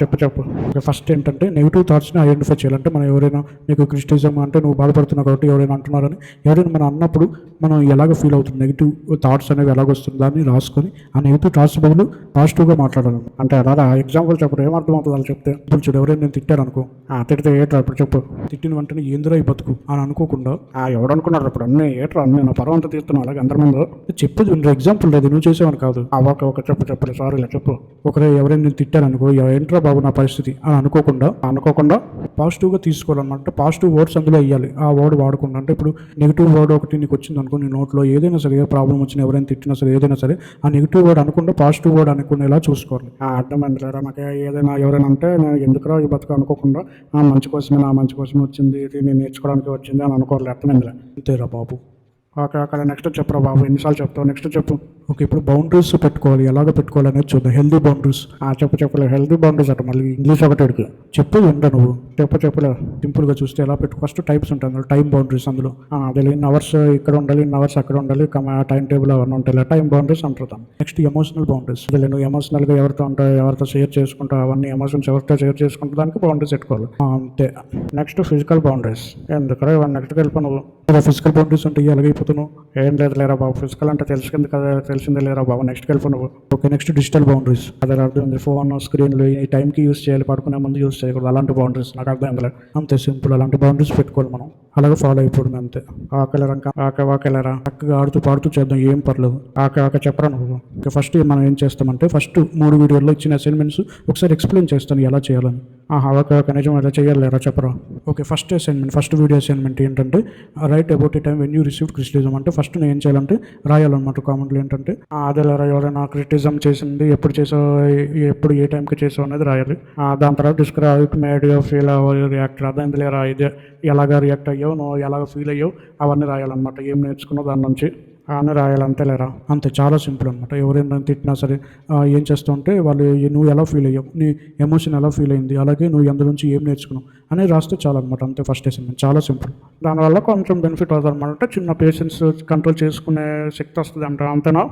చెప్పు. ఫస్ట్ ఏంటంటే నెగిటివ్ థాట్స్ని ఐడెంటిఫై చేయాలంటే, మనం ఎవరైనా నీకు క్రిటిసిజం అంటే నువ్వు బాధపడుతున్నావు కాబట్టి ఎవరైనా అంటున్నారని ఎవరైనా మనం అన్నప్పుడు మనం ఎలాగ ఫీల్ అవుతుంది, నెగిటివ్ థాట్స్ అనేవి ఎలాగొస్తుంది దాన్ని రాసుకొని ఆ నెగిటివ్ థాట్స్ బదులు పాజిటివ్గా మాట్లాడాలి. అంటే అలా ఎగ్జాంపుల్ చెప్పడం ఏమర్థమవుతుంది అలా చెప్తే. ఇప్పుడు చూడు, ఎవరైనా నేను తిట్టాను అనుకో, తిడితే ఏట్రా ఇప్పుడు చెప్పు, తిట్టిన వెంటనే ఏందిరా ఈ బతుకు అని అనుకోకుండా ఎవడనుకున్నారు అప్పుడు అన్నీ ఏట్రా అన్నీ నా పర్వంతా తీస్తున్నావు అలాగే అందరి ముందు చెప్పేది ఎగ్జాంపుల్ లేదు, నువ్వు చేసావని కాదు. ఓకే చెప్పు సారీ ఇలా చెప్పు. ఒకరే ఎవరైనా నేను తిట్టాను అనుకో, ఏంట్రా బాబు నా పరిస్థితి అని అనుకోకుండా పాజిటివ్గా తీసుకోవాలన్నమాట. పాజిటివ్ వర్డ్స్ అందులో వేయాలి. ఆ వర్డ్ వాడకుండా, అంటే ఇప్పుడు నెగిటివ్ వర్డ్ ఒకటి నీకు వచ్చింది అనుకో, నీ నోట్లో ఏదైనా సరే, ఏ ప్రాబ్లం వచ్చినా, ఎవరైనా తిట్టినా సరే, ఏదైనా సరే ఆ నెగిటివ్ వర్డ్ అనుకుంటే పాజిటివ్ వర్డ్ అనుకునేలా చూసుకోవాలి. అర్థమైందిరా. నాకు ఏదైనా ఎవరైనా అంటే నేను ఎందుకురా ఈ బతుకు అనుకోకుండా మంచి కోసమే, నా మంచి కోసమే వచ్చింది, ఇది నేను నేర్చుకోవడానికి వచ్చింది అని అనుకోవాలి. అర్థమైందిరా. అంతేరా బాబు. ఓకే, అక్కడ నెక్స్ట్ చెప్పురా బాబు, ఎన్నిసార్లు చెప్తావు, నెక్స్ట్ చెప్పు. ఓకే, ఇప్పుడు బౌండరీస్ పెట్టుకోవాలి, ఎలాగ పెట్టుకోవాలి అనేది చూద్దాం. Healthy boundaries. చెప్పలే హెల్దీ బౌండరీస్ అంటే మళ్ళీ ఇంగ్లీష్ ఒకటి చెప్పు వింటా నువ్వు. చెప్పలే సింపుల్గా చూస్తే ఎలా పెట్టు. ఫస్ట్ టైప్స్ ఉంటాయి అందులో, టైం బౌండరీస్. అందులో అదే ఇన్ అవర్స్ ఇక్కడ ఉండాలి, ఇన్ అవర్స్ అక్కడ ఉండాలి, టైం టేబుల్ అవన్నీ ఉంటాయి, టైం బౌండరీస్ అంటారు. Next emotional boundaries. అదే నువ్వు ఎమోషనల్గా ఎవరితో ఉంటావు, ఎవరితో షేర్ చేసుకుంటావు, అవన్నీ ఎమోషన్స్ ఎవరితో షేర్ చేసుకుంటా దానికి బౌండరీస్ పెట్టుకోవాలి. అంతే. Next physical boundaries. ఎందుకు నెక్స్ట్ వెళ్ళిపోను. ఫిజికల్ బౌండరీస్ అంటే అలాగే అయిపోతున్నావు. ఏం లేదు లేరా బాబు, ఫిజికల్ అంటే తెలుసుకుంది కదా, తెలిసిందే లేరా బాబు. నెక్స్ట్ వెళ్ళిపో నువ్వు. Okay, next digital boundaries. అదే అర్థమైంది. ఫోన్ స్క్రీన్లు ఈ టైంకి యూస్ చేయాలి, పడుకునే ముందు యూస్ చేయకూడదు, అలాంటి బౌండరీస్ నాకు అర్థమైంది. అంతే సింపుల్, అలాంటి బౌండరీస్ పెట్టుకోవాలి మనం, అలాగే ఫాలో అయిపోవడం అంతే. ఆకలేరా ఆకలేరా చక్కగా ఆడుతూ పాడుతూ చేద్దాం, ఏం పర్లేదు. ఆక చెప్పరా నువ్వు. ఓకే, ఫస్ట్ మనం ఏం చేస్తామంటే ఫస్ట్ 3 వీడియోల్లో ఇచ్చిన అసైన్మెంట్స్ ఒకసారి ఎక్స్ప్లెయిన్ చేస్తాను ఎలా చేయాలని. ఓకే నిజం ఎలా చేయాలేరా చెప్పరా. Okay, first assignment, first video assignment ఏంటంటే write about a time when you receive criticism. అంటే ఫస్ట్ నేను ఏం చేయాలంటే రాయాలన్నమాట కామెంట్లు. ఏంటంటే అదేలా ఎవరైనా క్రిటిసిజం చేసింది, ఎప్పుడు చేసావు, ఎప్పుడు ఏ టైంకి చేసావు అనేది రాయాలి. దాని తర్వాత describe it made you feel react. అదేంటి లేరా ఇదే ఎలాగ రియాక్ట్ అయ్యావు, నువ్వు ఎలాగ ఫీల్ అయ్యావు, అవన్నీ రాయాలన్నమాట. ఏం నేర్చుకున్నావు దాని నుంచి అని రాయాలి, అంతేలేరా. అంతే, చాలా సింపుల్ అనమాట. ఎవరైనా తిట్టినా సరే ఏం చేస్తావు వాళ్ళు నువ్వు ఎలా ఫీల్ అయ్యావు, నీ ఎమోషన్ ఎలా ఫీల్ అయింది, అలాగే నువ్వు ఎందు నుంచి ఏం నేర్చుకున్నావు అనేది రాస్తే చాలా అనమాట. అంతే ఫస్ట్ అసైన్మెంట్, చాలా సింపుల్. దానివల్ల కొంచెం బెనిఫిట్ అవుతుంది అనమాట. అంటే చిన్న పేషెన్స్ కంట్రోల్ చేసుకునే శక్తి వస్తుంది అంట, అంతేనా.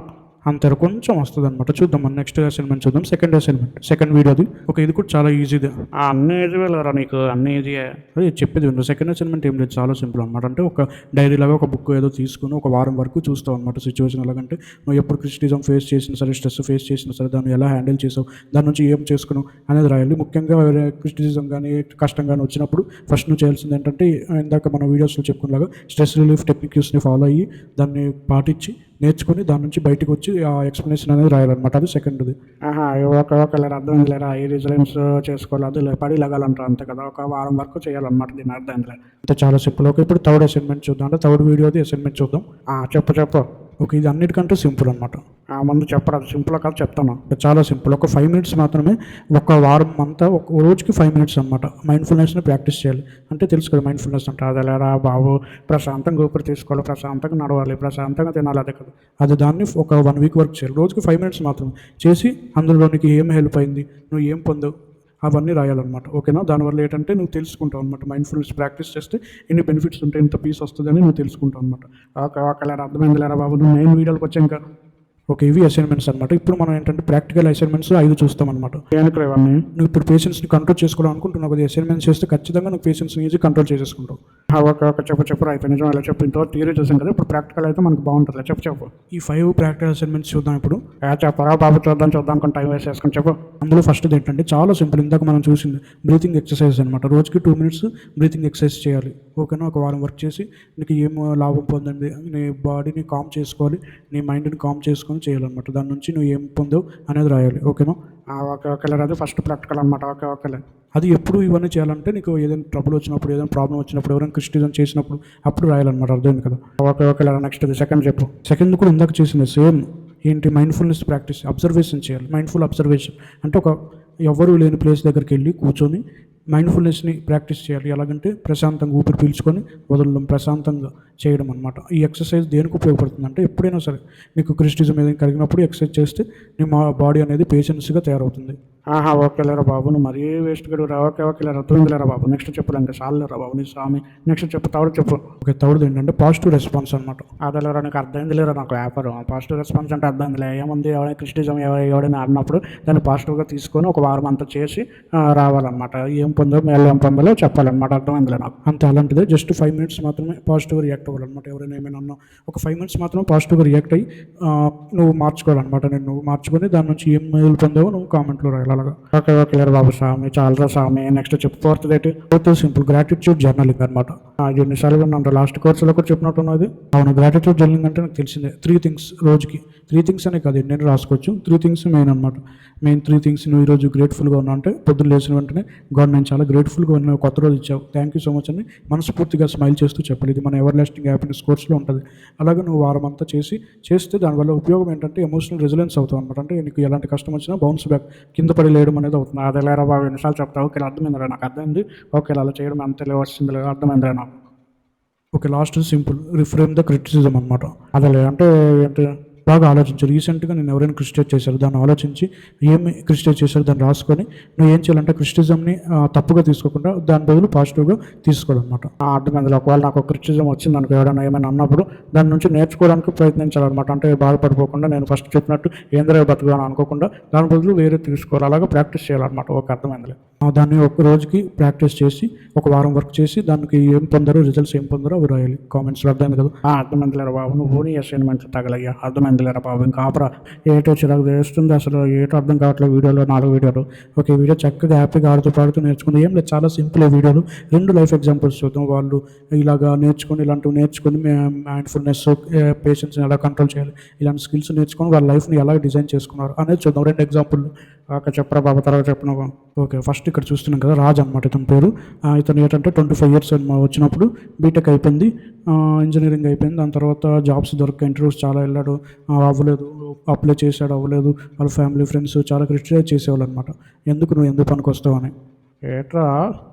అంతే, కొంచెం వస్తుంది అనమాట. చూద్దాం మన నెక్స్ట్ అసైన్మెంట్ చూద్దాం. సెకండ్ అసైన్మెంట్, సెకండ్ వీడియోది. ఓకే, ఇది కూడా చాలా ఈజీదే. అన్ని ఈజీ వెళ్ళరా నీకు, అన్ని ఈజీయే. అదే చెప్పేది విండు. సెకండ్ అసైన్మెంట్ ఏం లేదు, చాలా సింపుల్ అనమాట. అంటే ఒక డైరీ లాగా ఒక బుక్ ఏదో తీసుకుని ఒక వారం వరకు చూస్తావు అనమాట. సిచ్యువేషన్ ఎలాగంటే నువ్వు ఎప్పుడు క్రిటిసిజం ఫేస్ చేసినా సరే, స్ట్రెస్ ఫేస్ చేసినా సరే, దాన్ని ఎలా హ్యాండిల్ చేసావు, దాని నుంచి ఏం చేసుకున్నావు అనేది రాయాలి. ముఖ్యంగా క్రిటిసిజం కానీ కష్టం కానీ వచ్చినప్పుడు ఫస్ట్ నువ్వు చేయాల్సింది ఏంటంటే ఇందాక మన వీడియోస్లో చెప్పుకునేలాగా స్ట్రెస్ రిలీఫ్ టెక్నిక్స్ని ఫాలో అయ్యి దాన్ని పాటించి నేర్చుకుని దాని నుంచి బయటకు వచ్చి ఆ ఎక్స్ప్లెనేషన్ అనేది రాయాలన్నమాట. అది సెకండ్ది. ఒకవేళ అర్థం లేరా ఈ రిజలెన్స్ చేసుకోవాలి, అది పడి లగాలంటారు అంతే కదా. ఒక వారం వరకు చేయాలన్నమాట దీని అర్థం అంటే చాలా సింపుల్. ఓకే, ఇప్పుడు థర్డ్ అసైన్మెంట్ చూద్దాం. అంటే థర్డ్ వీడియోది అసైన్మెంట్ చూద్దాం. చెప్పు. ఓకే, ఇది అన్నిటికంటే సింపుల్ అనమాట. ముందు చెప్పరా, సింపుల్ కాదు చెప్తాను. చాలా సింపుల్. ఒక 5 మినిట్స్ మాత్రమే, ఒక వారం అంతా ఒక రోజుకి 5 మినిట్స్ అనమాట మైండ్ఫుల్నెస్ని ప్రాక్టీస్ చేయాలి. అంటే తెలుసు కదా మైండ్ఫుల్నెస్ అంటే అదేలేరా బాబు, ప్రశాంతంగా ఊపిరి తీసుకోవాలి, ప్రశాంతంగా నడవాలి, ప్రశాంతంగా తినాలి, అదే కదా. అది దాన్ని ఒక 1 వీక్ వర్క్ చేయాలి. రోజుకి 5 మినిట్స్ మాత్రమే చేసి అందులో నీకు ఏం హెల్ప్ అయింది, నువ్వు ఏం పొందావు, అవన్నీ రాయాలన్నమాట. ఓకేనా. దానివల్ల ఏంటంటే నువ్వు తెలుసుకుంటావు అనమాట. మైండ్ఫుల్నెస్ ప్రాక్టీస్ చేస్తే ఎన్ని బెనిఫిట్స్ ఉంటాయి, ఇంత పీస్ వస్తుందని నువ్వు తెలుసుకుంటావు అనమాట. ఒకలేరా అర్థమైంది లేరా బాబు, నువ్వు మెయిన్ వీడియోకి వచ్చా ఇంకా. ఓకే, ఇవి అసైన్మెంట్స్ అనమాట. ఇప్పుడు మనం ఏంటంటే ప్రాక్టికల్ అసైన్మెంట్స్ 5 చూస్తాం అనమాట. ఇవన్నీ నువ్వు ఇప్పుడు పేషెన్స్ని కంట్రోల్ చేసుకోవాలి అనుకుంటున్నావు కదా. అసైన్మెంట్స్ చేస్తే ఖచ్చితంగా నువ్వు పేషెన్స్ని ఈజీ కంట్రోల్ చేసేసుకుంటావు. చెప్పు అయితే నిజం ఎలా చెప్పు. ఇంత థియరీ చూసాం కదా, ఇప్పుడు ప్రాక్టికల్ అయితే మనకు బాగుంటుంది. చెప్పు. ఈ 5 ప్రాక్టికల్ అసైన్మెంట్స్ చూద్దాం ఇప్పుడు. చెప్పరా బాబు, చూద్దాం అనుకుని టైం వేస్ట్ చేసుకుని చెప్పు. అందులో ఫస్ట్ ఏంటంటే చాలా సింపుల్, ఇందాక మనం చూసింది బ్రీతింగ్ ఎక్సర్సైజ్ అనమాట. రోజుకి 2 మినిట్స్ బ్రీతింగ్ ఎక్సర్సైజ్ చేయాలి. ఓకేనా. ఒక వారం వర్క్ చేసి నీకు ఏం లాభం పొందండి, నీ బాడీని కామ్ చేసుకోవాలి, నీ మైండ్ని కామ్ చేసుకొని చేయాలన్నమాట. దాని నుంచి నువ్వు ఏం పొందావు అనేది రాయాలి. ఓకేనా. ఓకేలర్ అది ఫస్ట్ ప్రాక్టికల్ అనమాట. ఓకేలే. అది ఎప్పుడు ఇవన్నీ చేయాలంటే నీకు ఏదైనా ట్రబుల్ వచ్చినప్పుడు, ఏదైనా ప్రాబ్లం వచ్చినప్పుడు, ఎవరైనా క్రిటిసిజం చేసినప్పుడు అప్పుడు రాయాలన్నమాట. అర్థమైంది కదా. ఓకేలర్ నెక్స్ట్ సెకండ్ చెప్పు. సెకండ్ కూడా ఇందాక చేసింది సేమ్. ఏంటి, మైండ్ఫుల్నెస్ ప్రాక్టీస్, అబ్జర్వేషన్ చేయాలి. మైండ్ఫుల్ అబ్జర్వేషన్ అంటే ఎవరు లేని ప్లేస్ దగ్గరికి వెళ్ళి కూర్చొని మైండ్ఫుల్నెస్ని ప్రాక్టీస్ చేయాలి. ఎలాగంటే ప్రశాంతంగా ఊపిరి పీల్చుకొని వదలడం, ప్రశాంతంగా చేయడం అనమాట. ఈ ఎక్సర్సైజ్ దేనికి ఉపయోగపడుతుంది అంటే ఎప్పుడైనా సరే నీకు క్రిటిసిజం ఏదైనా కలిగినప్పుడు ఎక్సర్సైజ్ చేస్తే నీ బాడీ అనేది పేషెన్స్గా తయారవుతుంది. ఓకేలేరా బాబు, నువ్వు మరీ వేస్ట్ గడువురా. ఓకేలేరా, అర్థమైందిలేరా బాబు. నెక్స్ట్ చెప్పు. ఇంకా చాలులేరా బాబు నీ స్వామి. నెక్స్ట్ చెప్పు, చెప్పు. ఓకే, థర్డ్ ఏంటంటే పాజిటివ్ రెస్పాన్స్ అనమాట. అదేలేరా నీకు అర్థమైంది లేరా నాకు వ్యాపారం. పాజిటివ్ రెస్పాన్స్ అంటే అర్థమైందిలే. ఏముంది, ఎవరైనా క్రిటిసిజం ఎవరైనా ఆడినప్పుడు దాన్ని పాజిటివ్గా తీసుకొని ఒక వారం అంతా చేసి రావాలన్నమాట. ఏం పొందాలో మేలు ఏం పొందాలో చెప్పాలన్నమాట. అర్థమైందిలే నాకు. అంతే, అలాంటిదే. జస్ట్ 5 మినిట్స్ మాత్రమే పాజిటివ్గా రియాక్ట్ అవ్వాలన్నమాట. ఎవరైనా ఏమైనా అన్నా ఒక 5 మినిట్స్ మాత్రం పాజిటివ్గా రియాక్ట్ అయ్యి నువ్వు మార్చుకోవాలన్నమాట. నేను మార్చుకొని దాని నుంచి ఏం మేలు పొందావో నువ్వు కామెంట్లో రాయాలి. అలాగా. ఓకేలేరు బాబు స్వామి, చాలరా స్వామి. నెక్స్ట్ చెప్పు. ఫోర్త్ సింపుల్ గ్రాటిట్యూడ్ జర్నలింగ్ అనమాట. ఎన్నిసార్లు విన్నాను, లాస్ట్ కోర్సులో కూడా చెప్పినట్టున్నది. అవును, గ్రాటిట్యూడ్ జర్నలింగ్ అంటే నాకు తెలిసిందే. 3 థింగ్స్ రోజుకి. 3 థింగ్స్ అనే కాదు, నేను రాసుకోవచ్చు. 3 థింగ్స్ మెయిన్ అనమాట. Main 3 things. నువ్వు ఈరోజు గ్రేట్ఫుల్గా ఉన్నా అంటే పొద్దున్న లేచిన వెంటనే గాడ్ నేను చాలా గ్రేట్ఫుల్గా ఉన్నా, కొత్త రోజు ఇచ్చావు, థ్యాంక్ యూ సో మచ్ అని మనస్ఫూర్తిగా స్మైల్ చేస్తూ చెప్పాలి. ఇది మన ఎవర్ లాస్టింగ్ హ్యాపీనెస్ కోర్సులో ఉంటుంది. అలాగే నువ్వు వారం అంతా చేస్తే దానివల్ల ఉపయోగం ఏంటంటే ఎమోషనల్ రెసిలెన్స్ అవుతావు అనమాట. అంటే నీకు ఎలాంటి కష్టం వచ్చినా బౌన్స్ బ్యాక్, కింద పడి లేయడం అనేది అవుతుంది. అదేలేరా బాబు, ఎన్నిసార్లు చెప్తావు. ఓకే, అర్థమైందిరా నాకు, అర్థమైంది. ఓకే, అలా చేయడం అంతలే వచ్చింది లేదు, అర్థమైందిరా నాకు. Okay, last simple reframe the criticism అనమాట. అదేలే అంటే ఏంటి, బాగా ఆలోచించు. రీసెంట్గా నేను ఎవరైనా క్రిటిసైజ్ చేశారు, దాన్ని ఆలోచించి ఏమి క్రిటిసైజ్ చేశారు దాన్ని రాసుకొని నువ్వు ఏం చేయాలంటే క్రిటిసిజంని తప్పుగా తీసుకోకుండా దాని బదులు పాజిటివ్గా తీసుకోవాలన్నమాట. అర్థమైంది. ఒకవేళ నాకు క్రిటిసిజం వచ్చింది అనుకో, ఎవరైనా ఏమైనా అన్నప్పుడు దాని నుంచి నేర్చుకోవడానికి ప్రయత్నించాలన్నమాట. అంటే బాధపడిపోకుండా నేను ఫస్ట్ చెప్పినట్టు ఏంద్ర బతుకుని అనుకోకుండా దాని బదులు వేరే తీసుకోవాలి. అలాగే ప్రాక్టీస్ చేయాలన్నమాట. ఒక అర్థమైంది. దాన్ని ఒక రోజుకి ప్రాక్టీస్ చేసి ఒక వారం వర్క్ చేసి దానికి ఏం పొందారో, రిజల్ట్స్ ఏం పొందారో అవి రాయాలి కామెంట్స్లో. అర్థమైంది కదా. అర్థమైంది లేరా బాబు, నువ్వు నీ అసైన్మెంట్ తగలయ్యా. అర్థమైంది. అర్థమైంది లేరా బాబు, ఇంకా ఆపరా. ఏటో చిరాకు చేస్తుంది అసలు, ఏటో అర్థం కావట్లేదు వీడియోలో, 4 వీడియోలు. ఓకే, వీడియో చక్కగా హ్యాపీగా ఆడుతూ పాడుతూ నేర్చుకుంది. ఏం లేదు, చాలా సింపుల్ వీడియోలు. 2 లైఫ్ ఎగ్జాంపుల్స్ చూద్దాం. వాళ్ళు ఇలాగా నేర్చుకొని, ఇలాంటివి నేర్చుకొని మైండ్ఫుల్నెస్, పేషెన్స్ని ఎలా కంట్రోల్ చేయాలి, ఇలాంటి స్కిల్స్ నేర్చుకొని వాళ్ళ లైఫ్ని ఎలా డిజైన్ చేసుకున్నారు అనేది చూద్దాం. 2 ఎగ్జాంపుల్. ఓకే, చెప్పరా బాబా, తర్వాత చెప్పిన. ఓకే, ఫస్ట్ ఇక్కడ చూస్తున్నాం కదా, రాజ్ అనమాట ఇతని పేరు. ఇతను ఏంటంటే 25 ఇయర్స్ వచ్చినప్పుడు బీటెక్ అయిపోయింది, ఇంజనీరింగ్ అయిపోయింది. దాని తర్వాత జాబ్స్ దొరక ఇంటర్వ్యూస్ చాలా వెళ్ళాడు, అవ్వలేదు. అప్లై చేశాడు, అవ్వలేదు. వాళ్ళ ఫ్యామిలీ ఫ్రెండ్స్ చాలా క్రిటిసైజ్ చేసేవాళ్ళు అనమాట, ఎందుకు నువ్వు ఎందుకు పనికి వస్తావు అని. ఏట్రా,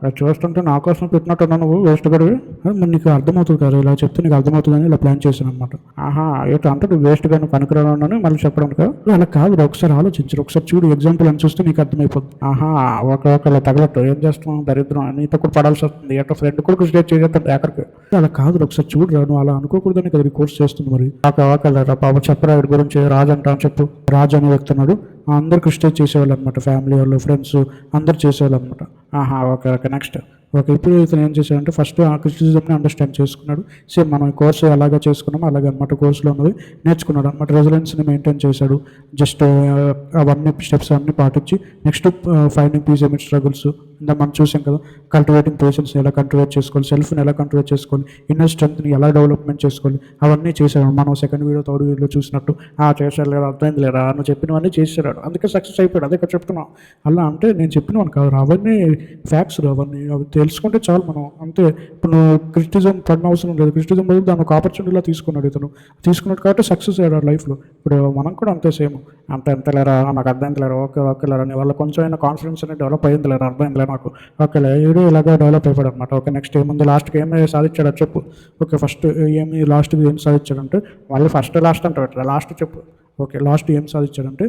అది చూస్తుంటే నా కోసం పెట్టినట్టున్నా నువ్వు, వేస్ట్ గడివి. మరి నీకు అర్థమవుతుంది కదా, ఇలా చెప్తే నీకు అర్థమవుతుందని ఇలా ప్లాన్ చేశాను అనమాట. ఆహా, ఏటో అంటే నువ్వు వేస్ట్ కానీ పనికిరాను మళ్ళీ చెప్పడం కదా, అలా కాదు. ఒకసారి ఆలోచించరు, ఒకసారి చూడు ఎగ్జాంపుల్ అని చూస్తే నీకు అర్థమైపోతుంది. ఆహా, ఒకవేళ తగలట్టు ఏం చేస్తాం, దరిద్రం నీతో కూడా పడాల్సి వస్తుంది. ఏటో ఫ్రెండ్ కూడా స్టేట్ చేసేస్తాడు ఎక్కడికి. అలా కాదు, ఒకసారి చూడు, నువ్వు అలా అనుకోకూడదని కదా కోర్స్ చేస్తుంది. మరి ఓకేలేరా బాబు, చెప్పరా వీడి గురించి. రాజు అంటా అని చెప్పు. రాజు అనే వ్యక్తి ఉన్నాడు, అందరు క్రిస్టైజ్ చేసేవాళ్ళు అనమాట, ఫ్యామిలీ వాళ్ళు, ఫ్రెండ్స్ అందరు చేసేవాళ్ళు అనమాట. ఆహా, ఓకే, నెక్స్ట్. ఓకే, ఇప్పుడు ఇతను ఏం చేశాడంటే ఫస్ట్ ఆ క్రిటిసిజంని అండర్స్టాండ్ చేసుకున్నాడు. సేమ్ మనం కోర్సు ఎలాగా చేసుకున్నామో అలాగే అనమాట, కోర్సులో ఉన్నది నేర్చుకున్నాడు అనమాట. రెసిలెన్స్ని మెయింటైన్ చేశాడు. జస్ట్ అవన్నీ స్టెప్స్ అన్నీ పాటించి next finding peace amid struggles, ఇందా మనం చూసాం కదా, కల్టివేటింగ్ పేషెన్స్ని ఎలా కంట్రోల్ చేసుకోవాలి, సెల్ఫ్ని ఎలా కంట్రోల్ చేసుకోవాలి, ఇన్నర్ స్ట్రెంత్ని ఎలా డెవలప్మెంట్ చేసుకోవాలి, అవన్నీ చేశాడు. మనం సెకండ్ వీడియో, థర్డ్ వీడియోలో చూసినట్టు చేశాడు లేదా, అర్థమైంది లేదా, నువ్వు చెప్పినవన్నీ చేశాడు, అందుకే సక్సెస్ అయిపోయాడు. అదే ఇక్కడ చెప్తున్నాం. అలా అంటే నేను చెప్పినవని కాదు, అవన్నీ ఫ్యాక్ట్స్, అవన్నీ అవి తెలుసుకుంటే చాలు మనం, అంతే. ఇప్పుడు నువ్వు క్రిటిసిజం పడిన అవసరం లేదు, క్రిటిసిజం బదులు దాన్ని ఒక ఆపర్చునిటీలా తీసుకున్నాడు ఇతను, తీసుకున్నాడు కాబట్టి సక్సెస్ అయ్యాడు లైఫ్లో. ఇప్పుడు మనం కూడా అంతే, సేమ్ అంతలేరా, నాకు అర్థమైంది లేరా, ఓకేలేరా, నీ వల్ల కొంచెం అయినా కాన్ఫిడెన్స్ అనేది డెవలప్ అయింది లేరా, అర్థమైంది లేరా నాకు, ఓకేలే, వీడు ఇలాగా డెవలప్ అయిపోయాడు అనమాట. ఓకే, నెక్స్ట్ ఏముంది, లాస్ట్కి ఏమి సాధించాడో చెప్పు. ఓకే, ఫస్ట్ లాస్ట్కి ఏం సాధించాడంటే, మళ్ళీ ఫస్ట్ లాస్ట్ అంటే లాస్ట్ చెప్పు. ఓకే, లాస్ట్ ఏం సాధించాడంటే,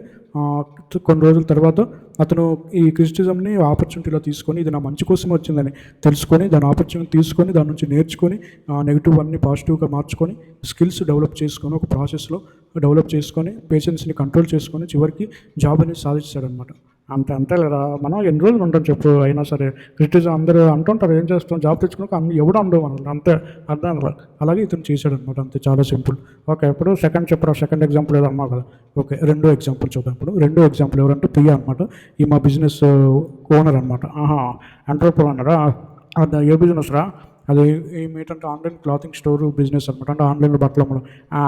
కొన్ని రోజుల తర్వాత అతను ఈ క్రిటిసిజంని ఆపర్చునిటీలో తీసుకొని, ఇది నా మంచి కోసం వచ్చిందని తెలుసుకొని, దాని ఆపర్చునిటీ తీసుకొని, దాని నుంచి నేర్చుకొని, నెగిటివ్ అన్ని పాజిటివ్గా మార్చుకొని, స్కిల్స్ డెవలప్ చేసుకొని, ఒక ప్రాసెస్లో డెవలప్ చేసుకొని, పేషెన్స్ని కంట్రోల్ చేసుకొని, చివరికి జాబ్ అనేది సాధించాడనమాట. అంతే లేదా, మనం ఎన్ని రోజులు ఉంటాం చెప్పు. అయినా సరే క్రిటిసిజం అందరూ అంటుంటారు, ఏం చేస్తాం, జాబ్ తెచ్చుకున్నాక ఎవడు ఉండవు మనం, అంతే, అర్థం. అలాగే ఇతను చేశాడు అనమాట, అంతే, చాలా సింపుల్. ఓకే, ఇప్పుడు సెకండ్ చెప్పరా, సెకండ్ ఎగ్జాంపుల్ ఏదో అమ్మా కదా. ఓకే, 2 ఎగ్జాంపుల్ చూద్దాం. ఇప్పుడు 2 ఎగ్జాంపుల్ ఎవరంటే ప్రియా అనమాట, ఈ మా బిజినెస్ ఓనర్ అనమాట. ఎంటర్ప్రెన్యూరా, అది ఏ బిజినెస్ రా, అది ఏమిటంటే ఆన్లైన్ క్లాతింగ్ స్టోర్ బిజినెస్ అనమాట, అంటే ఆన్లైన్లో బట్టలు అమ్మడం.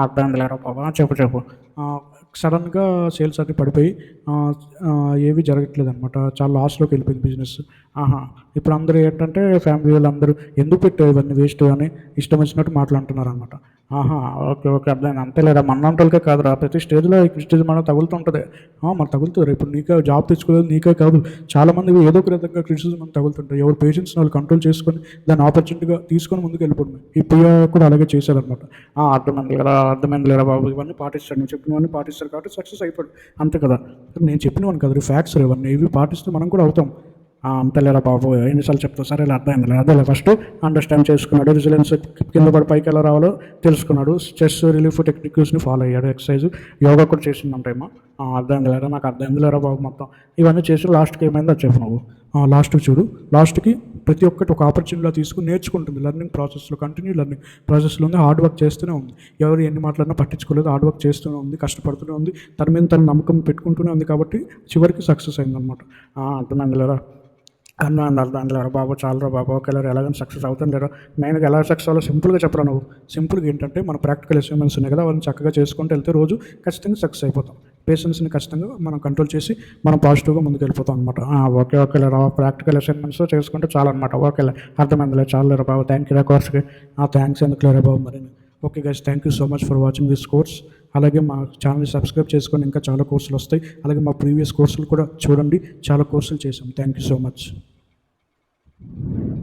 అర్థం లేరా బాబా, చెప్పు. సడన్గా సేల్స్ అన్ని పడిపోయి ఏవి జరగట్లేదు అనమాట, చాలా లాస్లోకి వెళ్ళిపోయింది బిజినెస్. ఇప్పుడు అందరూ ఏంటంటే ఫ్యామిలీ వాళ్ళు అందరూ ఎందుకు పెట్టావు ఇవన్నీ వేస్ట్ అని ఇష్టం వచ్చినట్టు మాట్లాడుతున్నారు అనమాట. ఓకే, అర్థమైంది. అంతేలేరా, మన్నంటోళ్ళకే కాదురా, ప్రతి స్టేజ్లో ఈ స్టేజ్ మనం తగులుతుంటుంది. మరి తగులుతుంది, ఇప్పుడు నీకే జాబ్ తెచ్చుకోలేదు, నీకే కాదు, చాలామంది ఏదో ఒక విధంగా క్రిటిసిజం మనం తగులుతుంటాయి. ఎవరు పేషెన్స్ని వాళ్ళు కంట్రోల్ చేసుకొని దాన్ని ఆపర్చునిటీగా తీసుకొని ముందుకు వెళ్ళిపోతుంది. ఈ ప్రియా కూడా అలాగే చేశారనమాట. అర్థమైంది లేరా బాబు, ఇవన్నీ పాటిస్తాడు, నేను చెప్పినవన్నీ పాటిస్తాడు కాబట్టి సక్సెస్ అయిపోయాడు, అంతే కదా. నేను చెప్పినవన్నీ కదా, ఫ్యాక్ట్స్ ఇవన్నీ, ఇవి పాటిస్తే మనం కూడా అవుతాం. అంతలేరా బాబు, ఎన్నిసార్లు చెప్తావు, సరే ఇలా అర్థమైంది. అదేలే, ఫస్ట్ అండర్స్టాండ్ చేసుకున్నాడు, రెసిలెన్స్ కింద పడి పైకి ఎలా రావాలో తెలుసుకున్నాడు, స్ట్రెస్ రిలీఫ్ టెక్నిక్స్ని ఫాలో అయ్యాడు, ఎక్సర్సైజ్, యోగా కూడా చేసిందంటేమో. అర్థమైంది లేరా, నాకు అర్థమైంది లేరా బాబు, మొత్తం ఇవన్నీ చేసి లాస్ట్కి ఏమైందో చెప్పు నువ్వు. లాస్ట్కి చూడు, లాస్ట్కి ప్రతి ఒక్కటి ఒక ఆపర్చునిటీలో తీసుకుని నేర్చుకుంటుంది, లెర్నింగ్ ప్రాసెస్లో, కంటిన్యూ లెర్నింగ్ ప్రాసెస్లో ఉంది, హార్డ్ వర్క్ చేస్తూనే ఉంది, ఎవరు ఎన్ని మాట్లాడినా పట్టించుకోలేదు, హార్డ్ వర్క్ చేస్తూనే ఉంది, కష్టపడుతూనే ఉంది, తన మీద తన నమ్మకం పెట్టుకుంటూనే ఉంది, కాబట్టి చివరికి సక్సెస్ అయిందనమాట. అర్థమైంది లేరా, అర్థం లేరా బాబు, చాలరా బాబు, ఓకేలేరా, ఎలాగైనా సక్సెస్ అవుతాను లేరా. మెయిన్గా ఎలా సక్సెస్ అవ్వాలో సింపుల్గా చెప్పరా నువ్వు. సింపుల్గా ఏంటంటే మన ప్రాక్టికల్ అసైన్మెంట్స్ ఉన్నాయి కదా, అవన్నీ చక్కగా చేసుకుంటూ వెళ్తే రోజు ఖచ్చితంగా సక్సెస్ అయిపోతాం. పేషెన్స్ని ఖచ్చితంగా మనం కంట్రోల్ చేసి మనం పాజిటివ్గా ముందుకు వెళ్ళిపోతాం అనమాట. ఓకేలేరా, ప్రాక్టికల్ అసైన్మెంట్స్ చేసుకుంటే చాలన్నమాట. ఓకేలే, అర్థమైందిలే, చాలేరా బాబు, థ్యాంక్ యూ రా కోర్స్కి. థ్యాంక్స్ ఎందుకు లేరా బాబు మరి. Okay guys, thank you so much for watching this course. అలాగే మా ఛానల్ని సబ్స్క్రైబ్ చేసుకొని, ఇంకా చాలా కోర్సులు వస్తాయి. అలాగే మా ప్రీవియస్ కోర్సులు కూడా చూడండి, చాలా కోర్సులు చేసాం. Thank you so much.